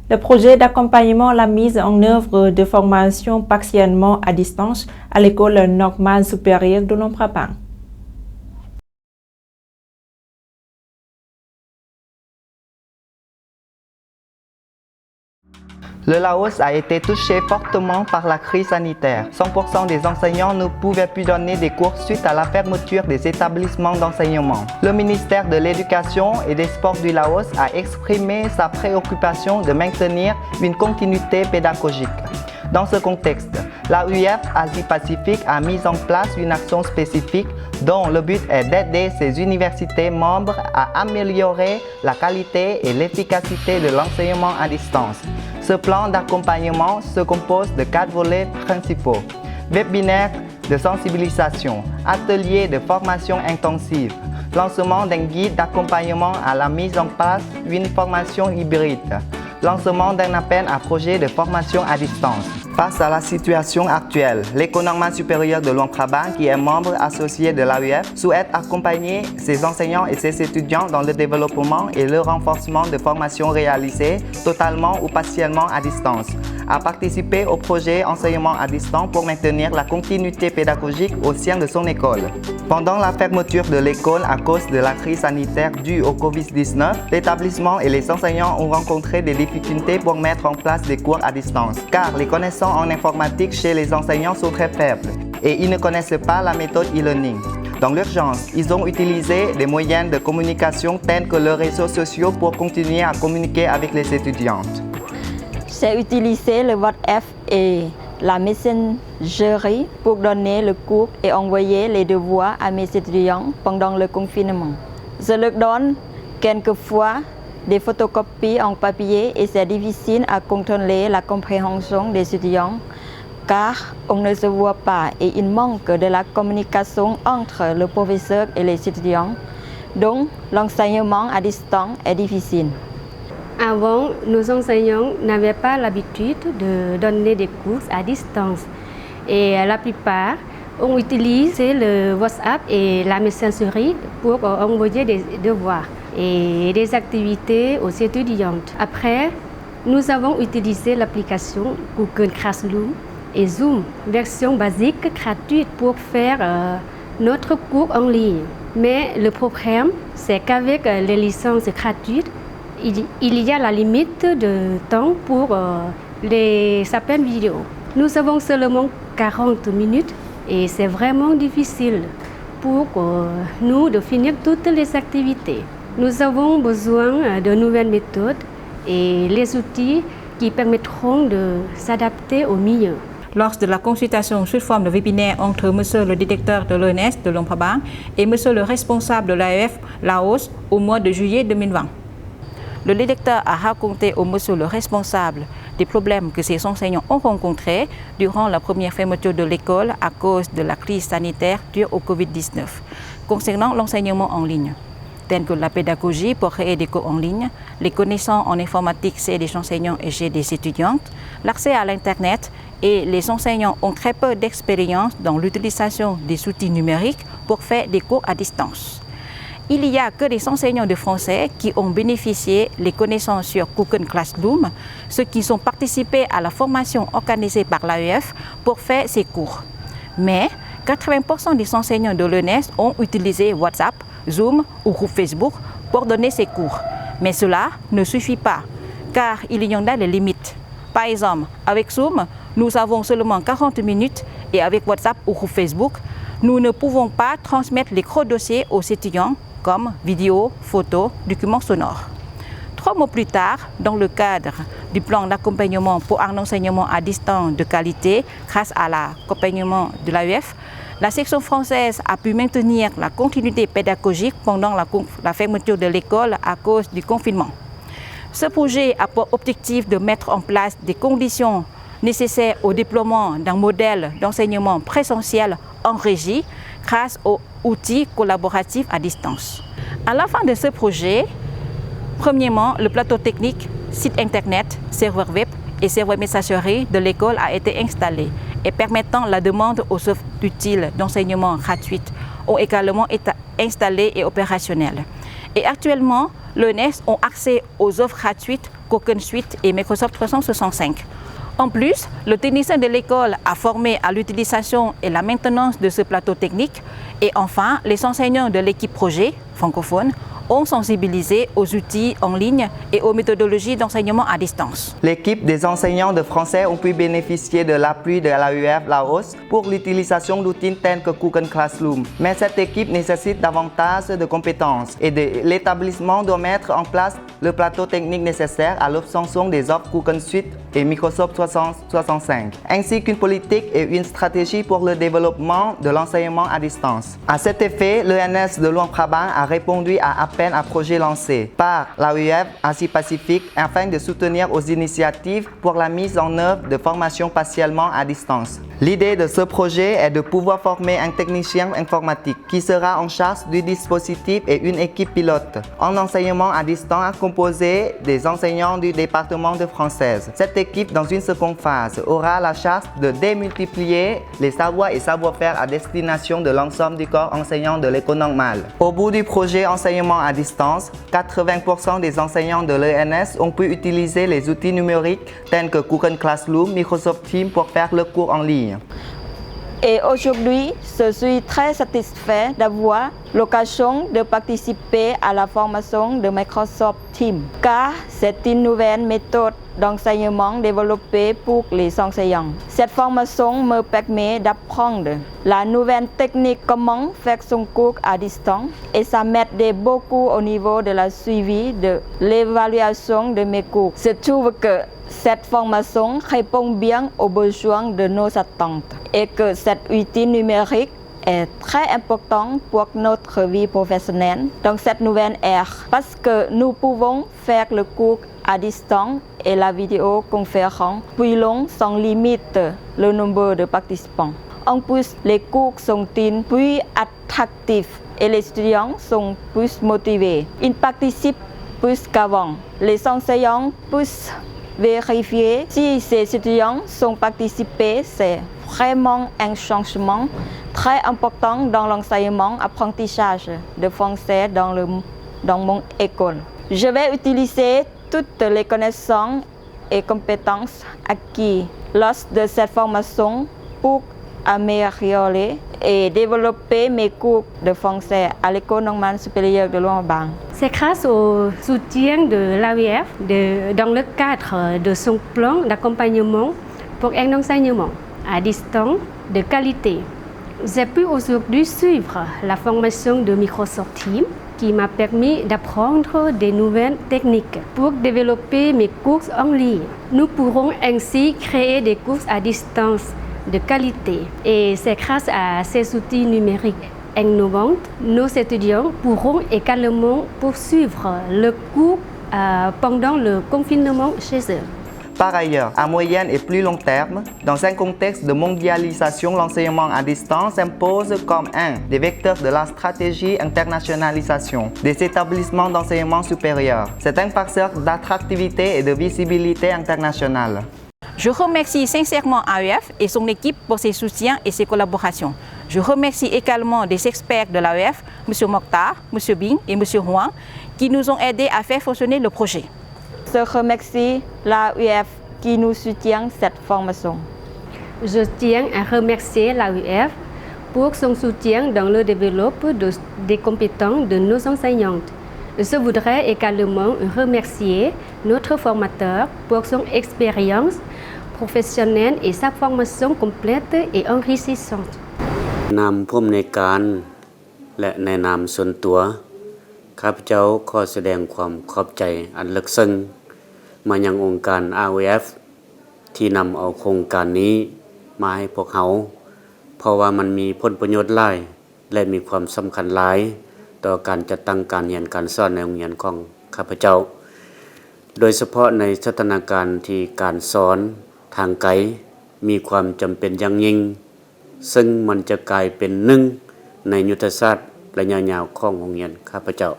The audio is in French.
Le projet d'accompagnement la mise en œuvre de formation partiellement à distance à l'école normale supérieure de Luang Prabang. Le Laos a été touché fortement par la crise sanitaire. 100% des enseignants ne pouvaient plus donner des cours suite à la fermeture des établissements d'enseignement. Le ministère de l'Éducation et des Sports du Laos a exprimé sa préoccupation de maintenir une continuité pédagogique. Dans ce contexte, l'AUF Asie-Pacifique a mis en place une action spécifique dont le but est d'aider ses universités membres à améliorer la qualité et l'efficacité de l'enseignement à distance. Ce plan d'accompagnement se compose de 4 volets principaux: webinaires de sensibilisation, ateliers de formation intensive, lancement d'un guide d'accompagnement à la mise en place d'une formation hybride, lancement d'un appel à projet de formation à distance. Face à la situation actuelle, l'École normale supérieure de Luang Prabang, qui est membre associé de l'AUF, souhaite accompagner ses enseignants et ses étudiants dans le développement et le renforcement de formations réalisées totalement ou partiellement à distance, à participer au projet enseignement à distance pour maintenir la continuité pédagogique au sein de son école. Pendant la fermeture de l'école à cause de la crise sanitaire due au Covid-19, l'établissement et les enseignants ont rencontré des difficultés pour mettre en place des cours à distance, car les connaissances en informatique chez les enseignants sont très faibles et ils ne connaissent pas la méthode e-learning. Dans l'urgence, ils ont utilisé des moyens de communication tels que les réseaux sociaux pour continuer à communiquer avec les étudiantes. J'ai utilisé le WhatsApp et la messagerie pour donner le cours et envoyer les devoirs à mes étudiants pendant le confinement. Je leur donne quelquefois des photocopies en papier et c'est difficile à contrôler la compréhension des étudiants car on ne se voit pas et il manque de la communication entre le professeur et les étudiants. Donc l'enseignement à distance est difficile. Avant, nos enseignants n'avaient pas l'habitude de donner des cours à distance et la plupart ont utilisé le WhatsApp et la messagerie pour envoyer des devoirs et des activités aux étudiantes. Après, nous avons utilisé l'application Google Classroom et Zoom, version basique gratuite pour faire notre cours en ligne. Mais le problème, c'est qu'avec les licences gratuites, il y a la limite de temps pour les appels vidéo. Nous avons seulement 40 minutes et c'est vraiment difficile pour nous de finir toutes les activités. Nous avons besoin de nouvelles méthodes et les outils qui permettront de s'adapter au mieux. Lors de la consultation sous forme de webinaire entre monsieur le directeur de l'ENS de Luang Prabang et monsieur le responsable de l'AUF Laos au mois de juillet 2020. Le directeur a raconté au monsieur le responsable des problèmes que ses enseignants ont rencontrés durant la première fermeture de l'école à cause de la crise sanitaire due au Covid-19 concernant l'enseignement en ligne, tels que la pédagogie pour créer des cours en ligne, les connaissances en informatique chez des enseignants et chez des étudiantes, l'accès à l'Internet et les enseignants ont très peu d'expérience dans l'utilisation des outils numériques pour faire des cours à distance. Il n'y a que des enseignants de français qui ont bénéficié des connaissances sur Google Classroom, ceux qui ont participé à la formation organisée par l'AUF pour faire ces cours. Mais 80% des enseignants de l'ENS ont utilisé WhatsApp, Zoom ou groupe Facebook pour donner ces cours. Mais cela ne suffit pas, car il y en a des limites. Par exemple, avec Zoom, nous avons seulement 40 minutes et avec WhatsApp ou groupe Facebook, nous ne pouvons pas transmettre les gros dossiers aux étudiants comme vidéos, photos, documents sonores. 3 mois plus tard, dans le cadre du plan d'accompagnement pour un enseignement à distance de qualité grâce à l'accompagnement de l'AUF, la section française a pu maintenir la continuité pédagogique pendant la fermeture de l'école à cause du confinement. Ce projet a pour objectif de mettre en place des conditions nécessaires au déploiement d'un modèle d'enseignement présentiel en régie grâce aux outils collaboratifs à distance. À la fin de ce projet, premièrement, le plateau technique, site internet, serveur web et serveur messagerie de l'école a été installé et permettant la demande aux offres utiles d'enseignement gratuites ont également été installés et opérationnels. Et actuellement, l'ENS ont accès aux offres gratuites Google Suite et Microsoft 365. En plus, le technicien de l'école a formé à l'utilisation et la maintenance de ce plateau technique. Et enfin, les enseignants de l'équipe projet francophone ont sensibilisé aux outils en ligne et aux méthodologies d'enseignement à distance. L'équipe des enseignants de français ont pu bénéficier de l'appui de l'AEF Laos pour l'utilisation d'outils tels que Google Classroom. Mais cette équipe nécessite davantage de compétences et l'établissement doit mettre en place le plateau technique nécessaire à l'obtention des offres Google Suite et Microsoft 365, ainsi qu'une politique et une stratégie pour le développement de l'enseignement à distance. À cet effet, l'ENS de Luang Prabang a répondu à appel à projet lancé par l'AEF Asie-Pacifique afin de soutenir aux initiatives pour la mise en œuvre de formations partiellement à distance. L'idée de ce projet est de pouvoir former un technicien informatique qui sera en charge du dispositif et une équipe pilote en enseignement à distance composée des enseignants du département de française. Cette équipe, dans une seconde phase, aura la charge de démultiplier les savoirs et savoir-faire à destination de l'ensemble du corps enseignant de l'école normale. Au bout du projet enseignement à distance, 80% des enseignants de l'ENS ont pu utiliser les outils numériques tels que Google Classroom, Microsoft Teams pour faire le cours en ligne. Et aujourd'hui, je suis très satisfait d'avoir l'occasion de participer à la formation de Microsoft Teams, car c'est une nouvelle méthode d'enseignement développée pour les enseignants. Cette formation me permet d'apprendre la nouvelle technique comment faire son cours à distance et ça m'aide beaucoup au niveau de la suivi de l'évaluation de mes cours. Je trouve que cette formation répond bien aux besoins de nos attentes et que cet outil numérique est très important pour notre vie professionnelle dans cette nouvelle ère parce que nous pouvons faire le cours à distance et la vidéoconférence plus long sans limite le nombre de participants. En plus, les cours sont-ils plus attractifs et les étudiants sont plus motivés. Ils participent plus qu'avant. Les enseignants peuvent vérifier si ces étudiants sont participés. C'est vraiment un changement très important dans l'enseignement-apprentissage de français dans mon école. Je vais utiliser toutes les connaissances et compétences acquises lors de cette formation pour améliorer et développer mes cours de français à l'École normale supérieure de Luang Prabang. C'est grâce au soutien de l'AEF dans le cadre de son plan d'accompagnement pour un enseignement à distance de qualité. J'ai pu aujourd'hui suivre la formation de Microsoft Teams qui m'a permis d'apprendre des nouvelles techniques pour développer mes cours en ligne. Nous pourrons ainsi créer des cours à distance de qualité et c'est grâce à ces outils numériques innovants, nos étudiants pourront également poursuivre le cours pendant le confinement chez eux. Par ailleurs, à moyen et plus long terme, dans un contexte de mondialisation, l'enseignement à distance impose comme un des vecteurs de la stratégie internationalisation des établissements d'enseignement supérieur. C'est un facteur d'attractivité et de visibilité internationale. Je remercie sincèrement AEF et son équipe pour ses soutiens et ses collaborations. Je remercie également des experts de l'AEF, M. Mokhtar, M. Bing et M. Huang, qui nous ont aidés à faire fonctionner le projet. Je remercie l'AEF qui nous soutient cette formation. Je tiens à remercier l'AEF pour son soutien dans le développement des compétences de nos enseignantes. Je voudrais également remercier notre formateur pour son expérience professionnelle et sa formation complète et enrichissante. นามผู้อำนวยการและในนามส่วนตัวข้าพเจ้าขอแสดงความขอบใจอันลึกซึ้งมายังองค์การ AEF ที่นำเอาโครงการนี้มาให้พวกเขาเพราะว่ามันมีผลประโยชน์หลายและมีความสำคัญหลายต่อการจัดตั้งการเรียนการสอนในโรงเรียนของข้าพเจ้าโดยเฉพาะในสถานการณ์ที่การสอนทางไกลมีความจำเป็นอย่างยิ่งซึ่งมันจะกลายเป็นหนึ่งในยุทธศาสตร์ระยะยาวของโรงเรียนข้าพเจ้า